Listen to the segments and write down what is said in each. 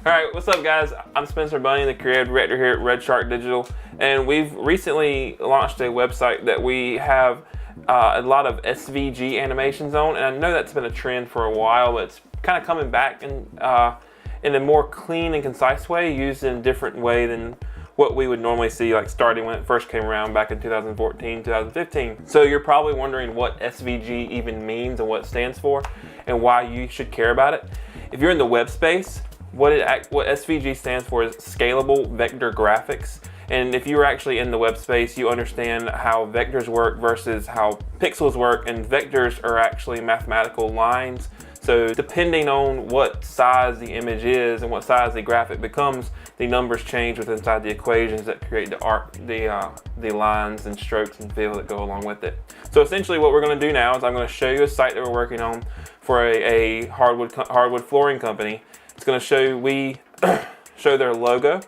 Alright, what's up guys? I'm Spencer Bunny, the creative director here at Red Shark Digital, and we've recently launched a website that we have a lot of SVG animations on, and I know that's been a trend for a while, but it's kind of coming back in a more clean and concise way, used in a different way than what we would normally see, like starting when it first came around back in 2014, 2015. So you're probably wondering what SVG even means and what it stands for and why you should care about it. If you're in the web space, what SVG stands for is Scalable Vector Graphics. And if you're actually in the web space, you understand how vectors work versus how pixels work, and vectors are actually mathematical lines. So depending on what size the image is and what size the graphic becomes, the numbers change within inside the equations that create the lines and strokes and fill that go along with it. So essentially what we're going to do now is I'm going to show you a site that we're working on for a hardwood flooring company. It's going to show show their logo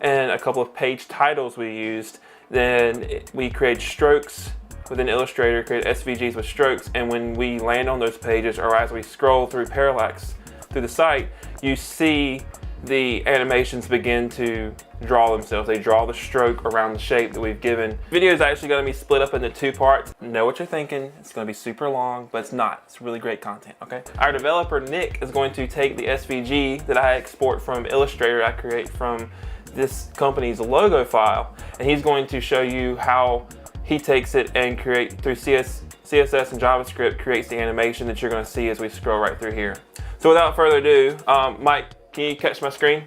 and a couple of page titles we used. Then we create strokes within Illustrator, create SVGs with strokes, and when we land on those pages, or as we scroll through parallax through the site, you see the animations begin to draw themselves. They draw the stroke around the shape that we've given. The video is actually going to be split up into two parts. Know what you're thinking, it's going to be super long, but it's not. It's really great content, okay? Our developer, Nick, is going to take the SVG that I export from Illustrator, I create from this company's logo file, and he's going to show you how he takes it and create through CSS and JavaScript, creates the animation that you're going to see as we scroll right through here. So without further ado, Mike, can you catch my screen?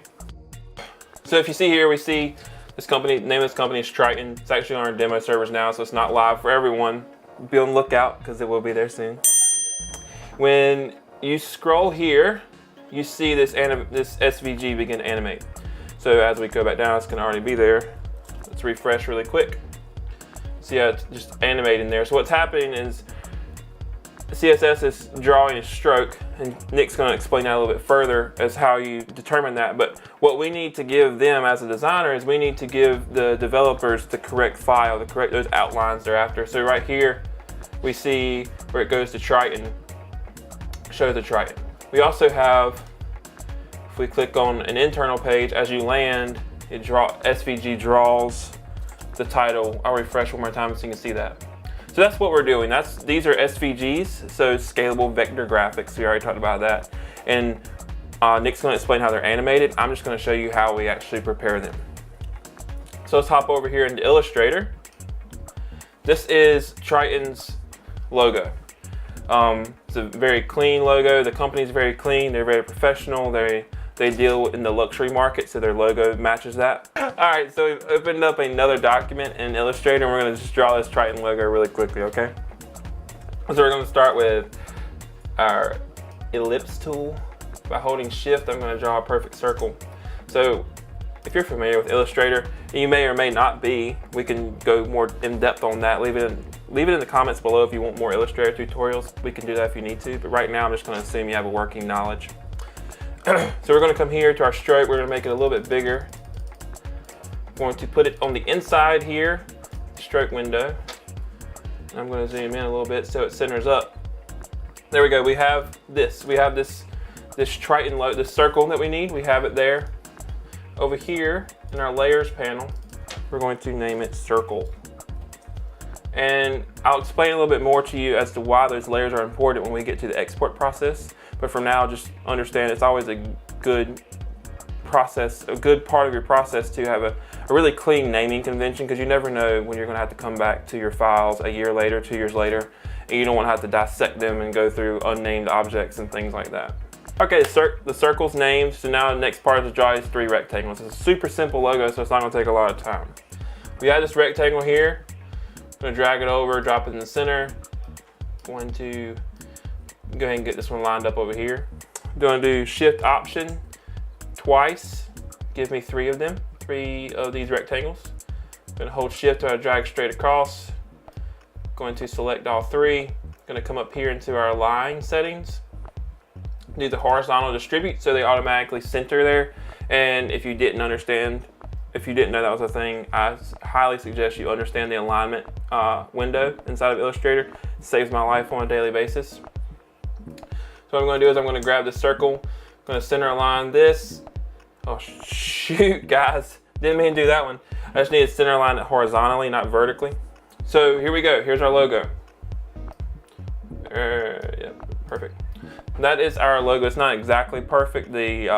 So if you see here, we see this company, the name of this company is Triton. It's actually on our demo servers now, so it's not live for everyone. Be on the lookout because it will be there soon. When you scroll here, you see this SVG begin to animate. So as we go back down, it's going to already be there. Let's refresh really quick. See how it's just animating there. So what's happening is CSS is drawing a stroke, and Nick's going to explain that a little bit further as how you determine that. But what we need to give them as a designer is we need to give the developers the correct file, the correct those outlines they're after. So right here we see where it goes to Triton, shows the Triton. We also have, if we click on an internal page, as you land, SVG draws the title. I'll refresh one more time so you can see that. So that's what we're doing. These are SVGs, so Scalable Vector Graphics. We already talked about that. And Nick's going to explain how they're animated. I'm just going to show you how we actually prepare them. So let's hop over here into Illustrator. This is Triton's logo. It's a very clean logo. The company's very clean. They're very professional. They deal in the luxury market, so their logo matches that. All right, so we've opened up another document in Illustrator, and we're gonna just draw this Triton logo really quickly, okay? So we're gonna start with our ellipse tool. By holding shift, I'm gonna draw a perfect circle. So if you're familiar with Illustrator, you may or may not be, we can go more in depth on that. Leave it in the comments below if you want more Illustrator tutorials. We can do that if you need to, but right now I'm just gonna assume you have a working knowledge. So we're going to come here to our stroke. We're going to make it a little bit bigger. We're going to put it on the inside here, stroke window. And I'm going to zoom in a little bit so it centers up. There we go. We have this. We have this Triton logo, this circle that we need. We have it there. Over here in our layers panel, we're going to name it circle. And I'll explain a little bit more to you as to why those layers are important when we get to the export process. But for now, just understand it's always a good process, a good part of your process to have a really clean naming convention, because you never know when you're going to have to come back to your files a year later, 2 years later, and you don't want to have to dissect them and go through unnamed objects and things like that. Okay, the circle's named, so now the next part of the draw is 3 rectangles. It's a super simple logo, so it's not going to take a lot of time. We have this rectangle here. I'm going to drag it over, drop it in the center. Going to go ahead and get this one lined up over here. I'm going to do Shift Option twice. Give me 3 of them, 3 of these rectangles. I'm going to hold Shift to drag straight across. Going to select all 3. Going to come up here into our line settings. Do the horizontal distribute so they automatically center there. And if you didn't know that was a thing, I highly suggest you understand the alignment window inside of Illustrator. It saves my life on a daily basis. So what I'm going to do is I'm going to grab the circle, I'm going to center align this. Oh shoot, guys. Didn't mean to do that one. I just need to center line it horizontally, not vertically. So here we go. Here's our logo. Yep, perfect. That is our logo. It's not exactly perfect. The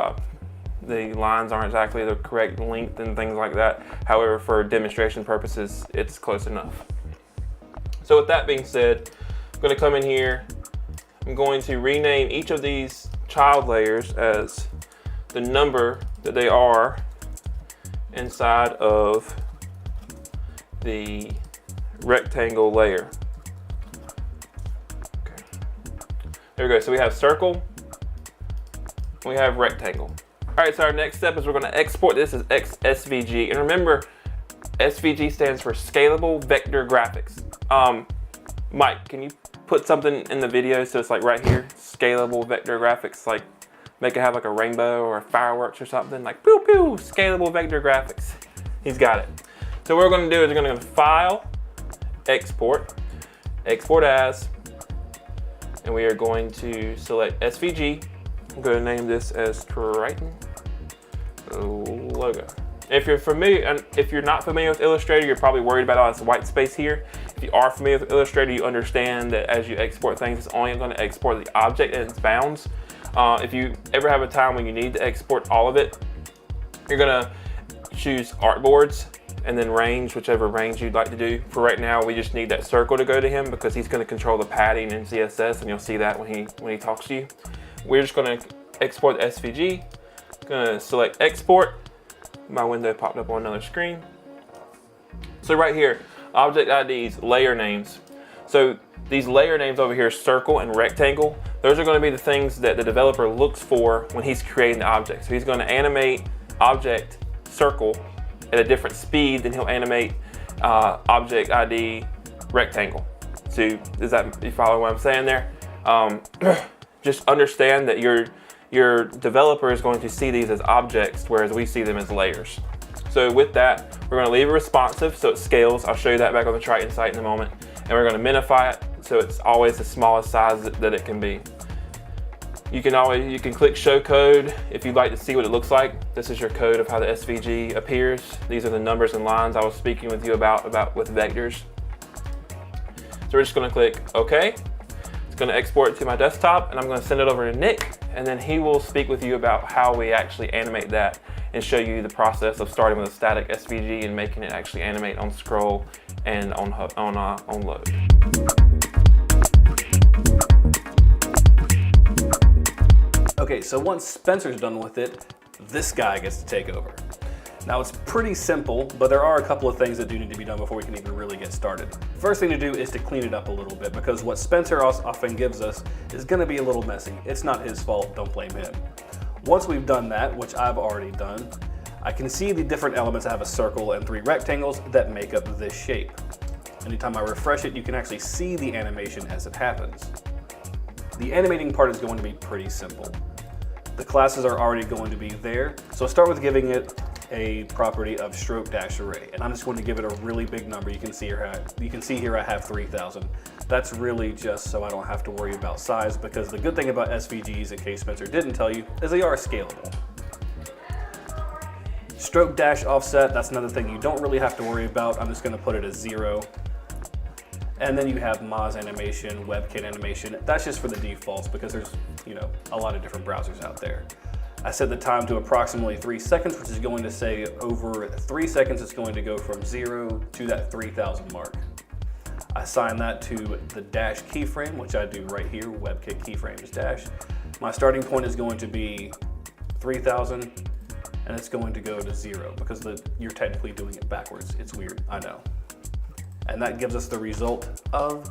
lines aren't exactly the correct length and things like that. However, for demonstration purposes, it's close enough. So with that being said, I'm going to come in here. I'm going to rename each of these child layers as the number that they are inside of the rectangle layer. Okay. There we go. So we have circle, we have rectangle. All right, so our next step is we're going to export this as SVG. And remember, SVG stands for Scalable Vector Graphics. Mike, can you put something in the video so it's like right here, Scalable Vector Graphics, like make it have like a rainbow or fireworks or something, like pew pew, Scalable Vector Graphics. He's got it. So what we're going to do is we're going to go to File, Export, Export As, and we are going to select SVG. I'm going to name this as Triton Logo. If you're familiar, and if you're not familiar with Illustrator, you're probably worried about all this white space here. If you are familiar with Illustrator, you understand that as you export things, it's only going to export the object and its bounds. If you ever have a time when you need to export all of it, you're going to choose artboards and then range, whichever range you'd like to do. For right now, we just need that circle to go to him because he's going to control the padding in CSS, and you'll see that when he talks to you. We're just going to export the SVG. Going to select export. My window popped up on another screen. So right here, object IDs, layer names. So these layer names over here, circle and rectangle, those are going to be the things that the developer looks for when he's creating the object. So he's going to animate object circle at a different speed than he'll animate object ID rectangle. So you follow what I'm saying there? Just understand that your developer is going to see these as objects, whereas we see them as layers. So with that, we're going to leave it responsive so it scales. I'll show you that back on the Triton site in a moment. And we're going to minify it so it's always the smallest size that it can be. You can click show code if you'd like to see what it looks like. This is your code of how the SVG appears. These are the numbers and lines I was speaking with you about with vectors. So we're just going to click OK. It's going to export it to my desktop, and I'm going to send it over to Nick, and then he will speak with you about how we actually animate that and show you the process of starting with a static SVG and making it actually animate on scroll and on load. Okay, so once Spencer's done with it, this guy gets to take over. Now it's pretty simple, but there are a couple of things that do need to be done before we can even really get started. First thing to do is to clean it up a little bit, because what Spencer often gives us is gonna be a little messy. It's not his fault, don't blame him. Once we've done that, which I've already done, I can see the different elements. I have a circle and 3 rectangles that make up this shape. Anytime I refresh it, you can actually see the animation as it happens. The animating part is going to be pretty simple. The classes are already going to be there, so start with giving it a property of stroke-array, and I'm just going to give it a really big number. You can see here I have 3,000. That's really just so I don't have to worry about size, because the good thing about SVGs, in case Spencer didn't tell you, is they are scalable. Stroke-offset, that's another thing you don't really have to worry about. I'm just going to put it as 0. And then you have Moz animation, WebKit animation. That's just for the defaults, because there's, a lot of different browsers out there. I set the time to approximately 3 seconds, which is going to say over 3 seconds, it's going to go from 0 to that 3,000 mark. I assign that to the dash keyframe, which I do right here, WebKit keyframes dash. My starting point is going to be 3,000, and it's going to go to 0, because you're technically doing it backwards. It's weird, I know. And that gives us the result of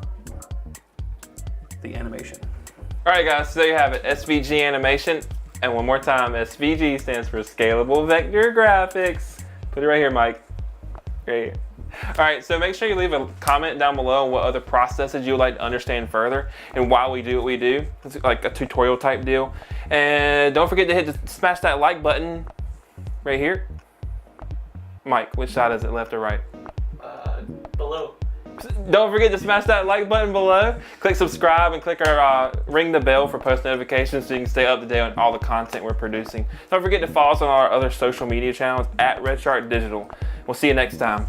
the animation. All right, guys, so there you have it, SVG animation. And one more time, SVG stands for Scalable Vector Graphics. Put it right here, Mike. Right here. All right, so make sure you leave a comment down below on what other processes you would like to understand further and why we do what we do. It's like a tutorial type deal. And don't forget to smash that like button right here. Mike, which side is it, left or right? Below. Don't forget to smash that like button below. Click subscribe and click our ring the bell for post notifications so you can stay up to date on all the content we're producing. Don't forget to follow us on our other social media channels at Red Shark Digital. We'll see you next time.